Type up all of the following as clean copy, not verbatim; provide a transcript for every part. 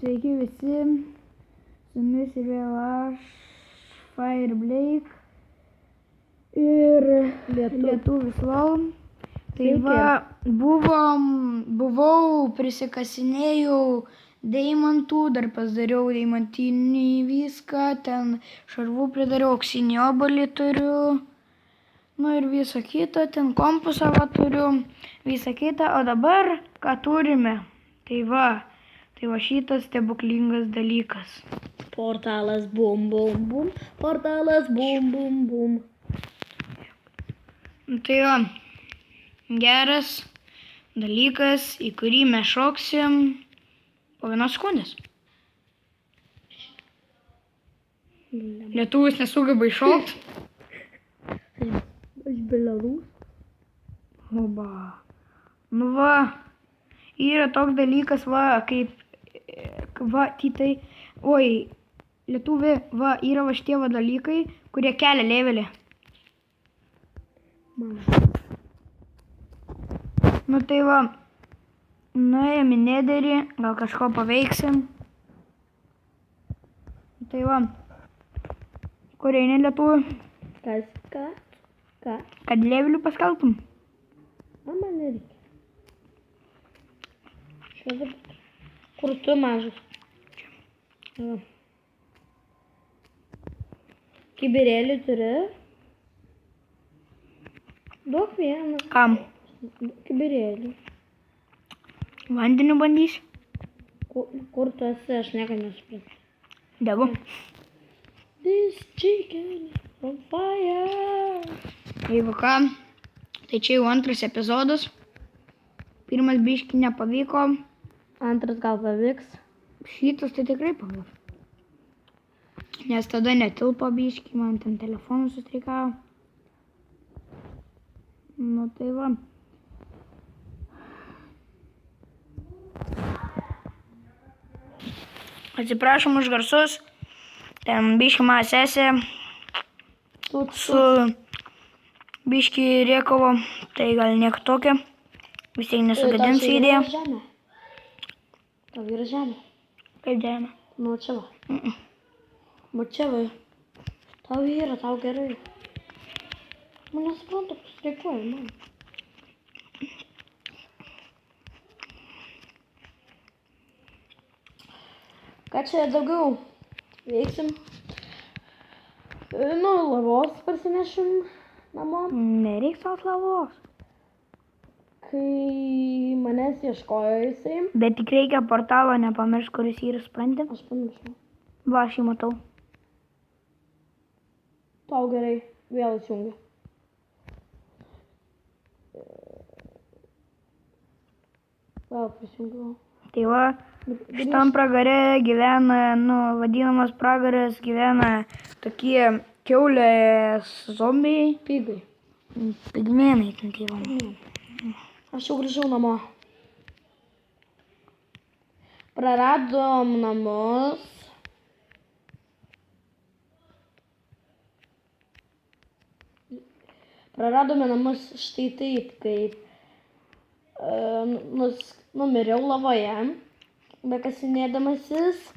Sveiki visi, su jumis ir vėl aš, Fire Blake ir Lietuvis Lol. Tai va, buvau prisikasinėjau deimantų, dar pasidariau deimantinį viską, ten šarvų pridariau, auksinį obuolį turiu, nu ir visą kitą, ten kompasą va turiu, visą kitą, o dabar ką turime, tai va šitas stebuklingas dalykas. Portalas bum bum bum, portalas bum bum bum. Tai va, geras dalykas, į kurį mes šoksim po 1 sekundės. Lietuvis nesugeba iššokti. Aš Belarus. Oba. Nu va, yra toks dalykas, va, kaip, va, tytai, oi, lietuvi, va, yra va šitie va dalykai, kurie kelia levelį. Nu tai va, nuėjom į nederį, gal kažko paveiksim. Tai va, kur eini lietuvi? Ką? Kad levelių paskelbtum. Man nereikia. Kur tu mažas? Kibirėlį turi? Duok vieną. Kam? Kibirėlį. Vandeniu bandysi? Kur tu esi? Aš niekada nesuprantu. Degu. This chicken on fire. Jeigu ką, tai čia jau 2 epizodas. 1 biškį nepavyko. 2 gal pavyks. Šitas tai tikrai pavyks. Nes tada netilpo biškį, man ten telefonus sustrikavo. Nu tai va. Atsiprašom už garsus. Ten biškį mano sesė su biškį rėkavo. Tai gal nieko tokio. Vis tiek nesugadins video. Tau yra žemė. Kaip žemė? Nu čia va. Va čia va. Tau yra, tau gerai. Man nesuprantu, kas streikuoja man. Ką čia daugiau veiksim? Nu, lavos parsinešim namo. Nereiks tos lavos. Kai manęs ieškojo jisai. Bet tik reikia portalo nepamiršti, kuris yra, supranti. Aš pamiršau. Va, aš jį matau. Tau gerai, vėl įsijungia. Vėl prisijungiau. Tai va, šitam pragare gyvena, nu, vadinamas pragaras gyvena tokie kiaulės zombiai. Pigai. Pigmenai ten tai va. Aš jau grįžau namo. Praradom namus. Praradome namus štai taip, kaip numiriau lavoje, bekasinėdamasis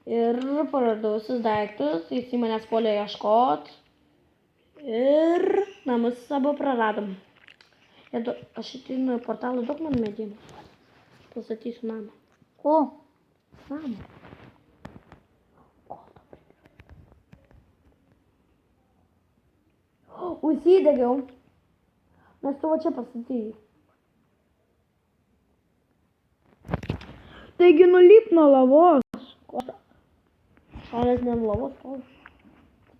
ir praradau visus daiktus, jis į manęs puolė ieškot ir namus abu praradom. Aš ateinu į portalą, duok man medieną. Pastatysiu namą. Ko? Namą. Užsidegiau. Nes tu va čia pastatyti. Taigi nulyp nuo lavos. Šalės ne lavos, kol.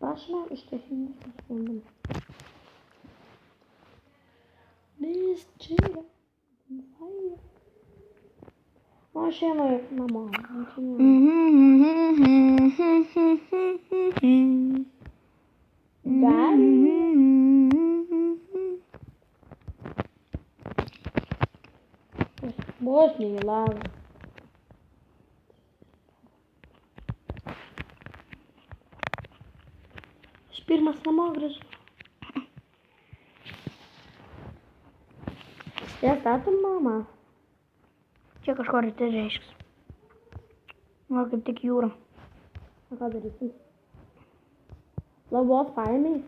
Prašome, iš techninės neskundam. This chicken on fire. O aš einu namo. Bos neįlavo. Aš pirmas namo grįžau. Čia statom, mama. Čia kažko tai reiškia. O kaip tik jūra. O ką darysim? Labos paėmiai.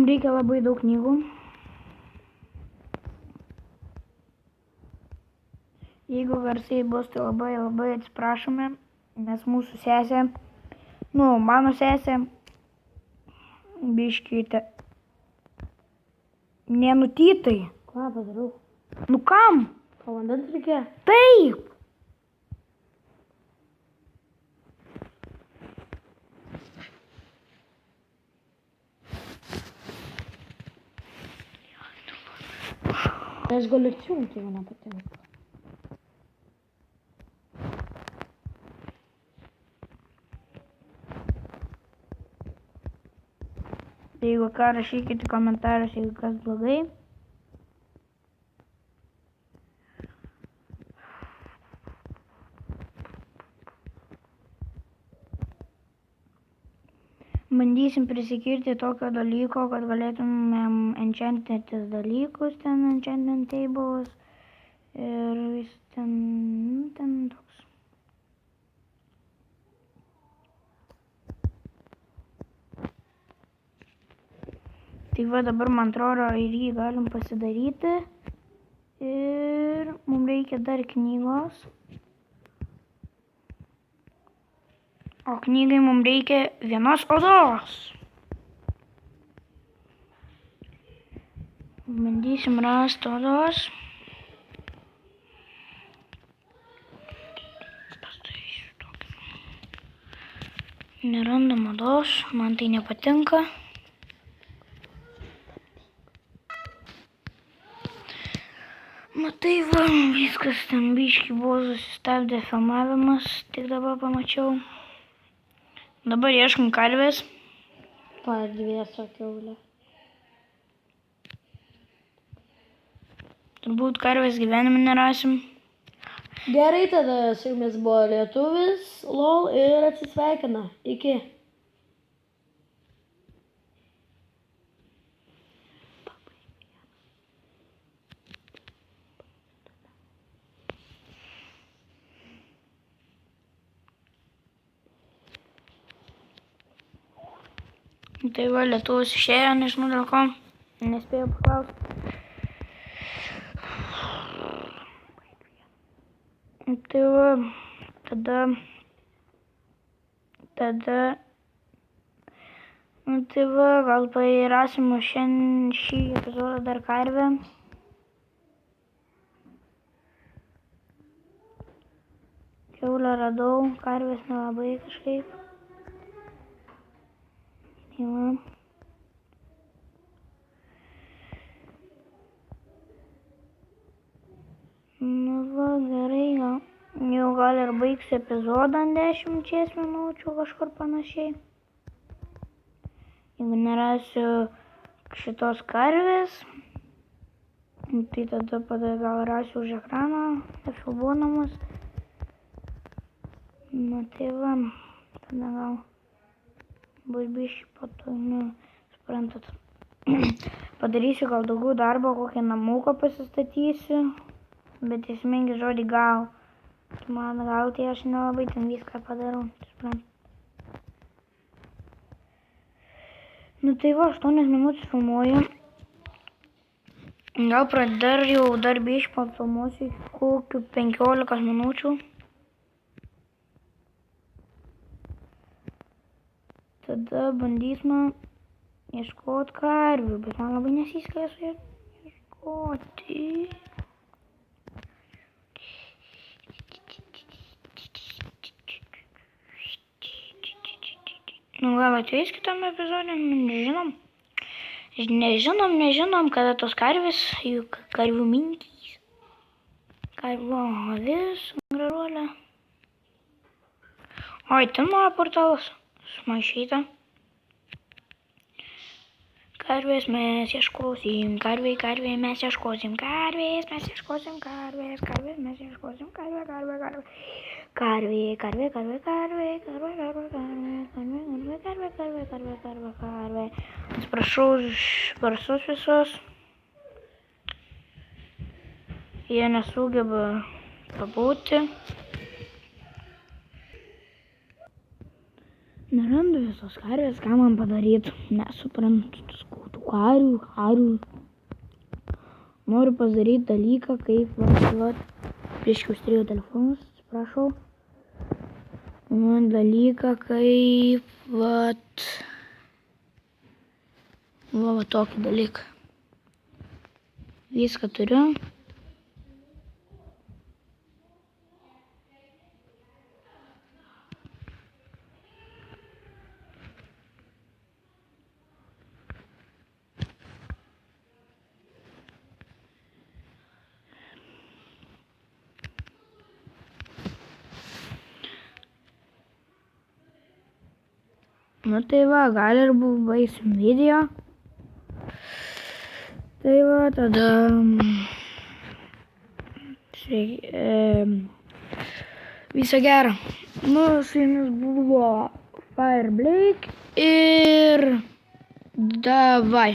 Reikia labai daug knygų. Jeigu garsai bus, tai labai atsiprašome, nes mūsų sesė, mano sesė, biškytė, nenutytai. Ką padariau? Kam? Ką vandens reikėjo? Taip. Tai aš galiu atsijungti, jeigu nepatinka. Jeigu ką, rašykite komentarus, jeigu kas blogai. Bandysim prisikirti tokio dalyko, kad galėtumėm enchantintis dalykus, ten enchantment tables ir vis ten toks. Tai va dabar man atrodo ir jį galim pasidaryti ir mums reikia dar knygos. O knygai mums reikia vienos odos. Bandysim rasti odos. Nerandam odos, man tai nepatinka. Matai va, viskas ten biški buvo susistabdė filmavimas, tik dabar pamačiau. Dabar ieškom karvės. Padvėso kiaulė. Turbūt karvės gyvenime nerasim. Gerai, tada su jumis buvo lietuvis, lol ir atsisveikina. Iki. Tai va, lietuvis išėjo, nežinau dėl ko, nespėjau paklausti. Tai va, tai va, gal pairasim šį epizodą dar karvę. Kiaulę radau, karvės nelabai kažkaip. Tai va. Nu va, gerai, gal ir baigsiu epizodą 10 minučių kažkur panašiai. Jeigu nerasiu šitos karvės, tai tada gal rasiu už ekrano, filmuodamas. Nu tai va, tada gal bus biškį patogiau, suprantat. Padarysiu gal daugiau darbo, kokią namuką pasistatysiu, bet esmingi žodį gal. Man gal tai aš nelabai ten viską padarau, suprantat. Nu tai va, 8 minutės filmuoju. Gal dar biškį pafilmuosiu kokių 15 minučių. Tada bandysime ieškoti karvių, bet man labai nesisekė su ieškoti. Nu gal ateis kitam epizodė, nežinom, kada tos karvės, juk karvių mintys. Karvių avis, gražuolė. Oi, ten mano portalas. Sumaišyta. Karvės mes ieškosim, karvė mes ieškosim, karvės mes ieškosim, karvė. Atsiprašau už garsus visus. Jie nesugeba pabūti. Nerandu visos karvės, ką man padaryti. Nesuprantu tų karių. Noriu padaryti dalyką, kaip prieš užstrėjau telefonus, atsiprašau. Man dalyką, kaip va tokį dalyką. Viską turiu. Nu tai va, gal ir baigsim video. Tai va, tada viso gero. Nu, su jumis buvo Fireblake ir davai.